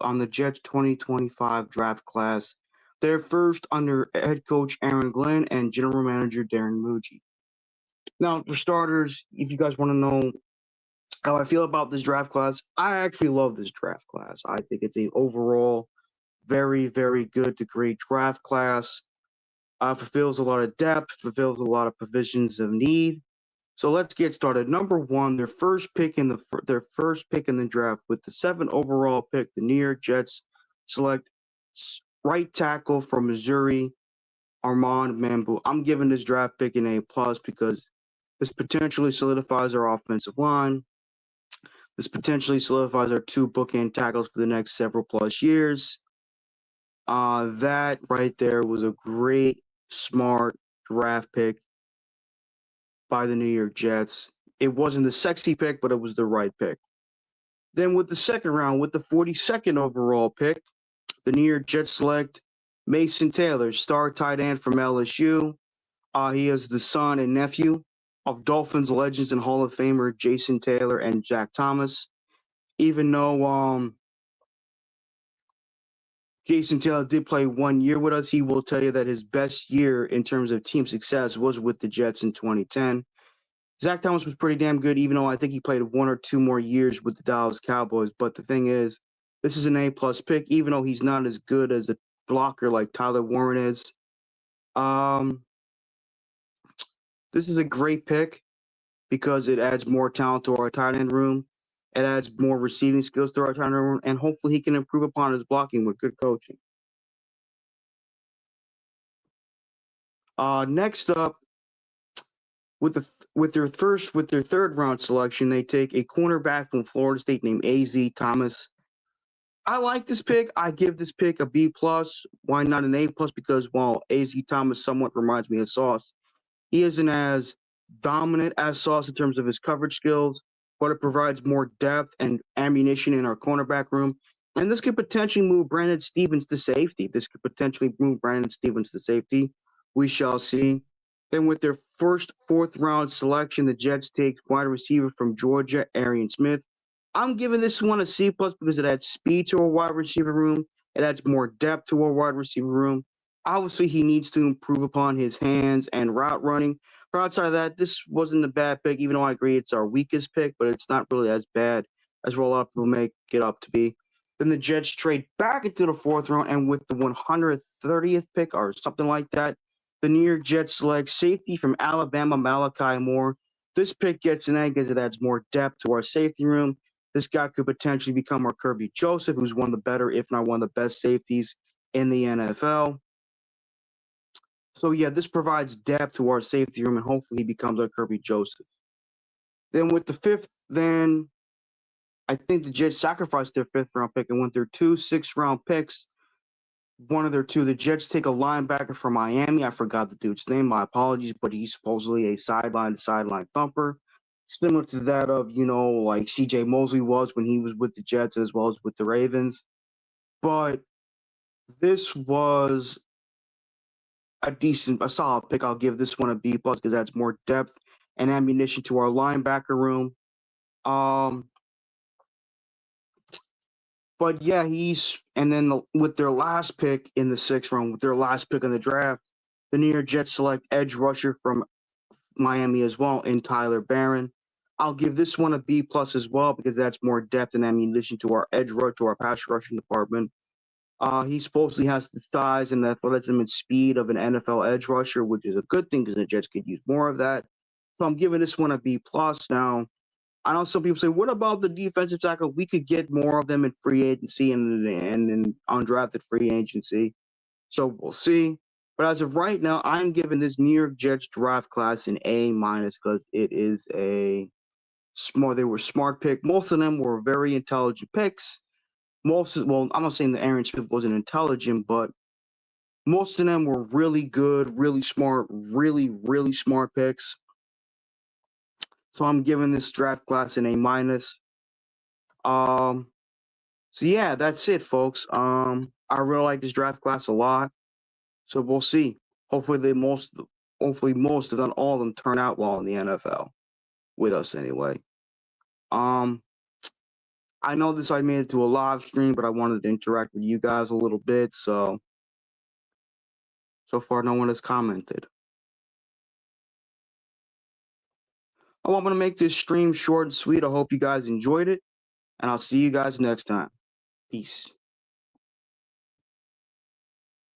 on the Jets 2025 draft class. They're first under head coach Aaron Glenn and general manager Darren Mucci. Now, for starters, if you guys want to know how I feel about this draft class, I actually love this draft class. I think it's a overall very, very good to great draft class. Fulfills a lot of depth, fulfills a lot of positions of need. So let's get started. Number one, their first pick in the draft with the 7th overall pick, the New York Jets select right tackle from Missouri, Armand Mambu. I'm giving this draft pick an A plus because this potentially solidifies our offensive line. This potentially solidifies our 2 bookend tackles for the next several plus years. That right there was a great, smart draft pick by the New York Jets. It wasn't the sexy pick, but it was the right pick. Then with the second round, with the 42nd overall pick, the New York Jets select Mason Taylor, star tight end from LSU. He is the son and nephew of Dolphins legends and Hall of Famer Jason Taylor and Jack Thomas. Even though Jason Taylor did play 1 year with us, he will tell you that his best year in terms of team success was with the Jets in 2010. Zach Thomas was pretty damn good, even though I think he played 1 or 2 more years with the Dallas Cowboys. But the thing is, this is an A-plus pick, even though he's not as good as a blocker like Tyler Warren is. This is a great pick because it adds more talent to our tight end room. It adds more receiving skills to our tight end room, and hopefully he can improve upon his blocking with good coaching. Next up, with their 3rd round selection, they take a cornerback from Florida State named A.Z. Thomas. I like this pick. I give this pick a B plus. Why not an A plus? Because while A.Z. Thomas somewhat reminds me of Sauce, he isn't as dominant as Sauce in terms of his coverage skills, but it provides more depth and ammunition in our cornerback room. And this could potentially move Brandon Stephens to safety. We shall see. Then with their 4th round selection, the Jets take wide receiver from Georgia, Arian Smith. I'm giving this one a C plus because it adds speed to our wide receiver room. It adds more depth to our wide receiver room. Obviously, he needs to improve upon his hands and route running. But outside of that, this wasn't a bad pick, even though I agree it's our weakest pick, but it's not really as bad as what a lot of people make it up to be. Then the Jets trade back into the 4th round, and with the 130th pick or something like that, the New York Jets select safety from Alabama, Malachi Moore. This pick gets an A because it adds more depth to our safety room. This guy could potentially become our Kirby Joseph, who's one of the better, if not one of the best safeties in the NFL. So, yeah, this provides depth to our safety room, and hopefully he becomes our Kirby Joseph. Then with the 5th, I think the Jets sacrificed their 5th round pick and went their 2 6th-round picks. One of their 2, the Jets take a linebacker from Miami. I forgot the dude's name. My apologies, but he's supposedly a sideline-to-sideline thumper, similar to that of, like C.J. Mosley was when he was with the Jets as well as with the Ravens. But this was a solid pick. I'll give this one a B plus because that's more depth and ammunition to our linebacker room. But yeah, with their last pick in the 6th round, with their last pick in the draft, the New York Jets select edge rusher from Miami as well in Tyler Barron. I'll give this one a B plus as well because that's more depth and ammunition to our to our pass rushing department. He supposedly has the size and athleticism and speed of an NFL edge rusher, which is a good thing because the Jets could use more of that. So I'm giving this one a B plus. Now, I know some people say, what about the defensive tackle? We could get more of them in free agency and in undrafted free agency. So we'll see. But as of right now, I'm giving this New York Jets draft class an A minus because it is they were smart pick. Most of them were very intelligent picks. I'm not saying that Aaron Smith wasn't intelligent, but most of them were really good, really smart, really, really smart picks. So I'm giving this draft class an A minus. So yeah, that's it, folks. I really like this draft class a lot. So we'll see. Hopefully most, if not all of them, turn out well in the NFL with us anyway. I know this I made it to a live stream, but I wanted to interact with you guys a little bit, so far no one has commented. Oh, I'm going to make this stream short and sweet. I hope you guys enjoyed it, and I'll see you guys next time. Peace.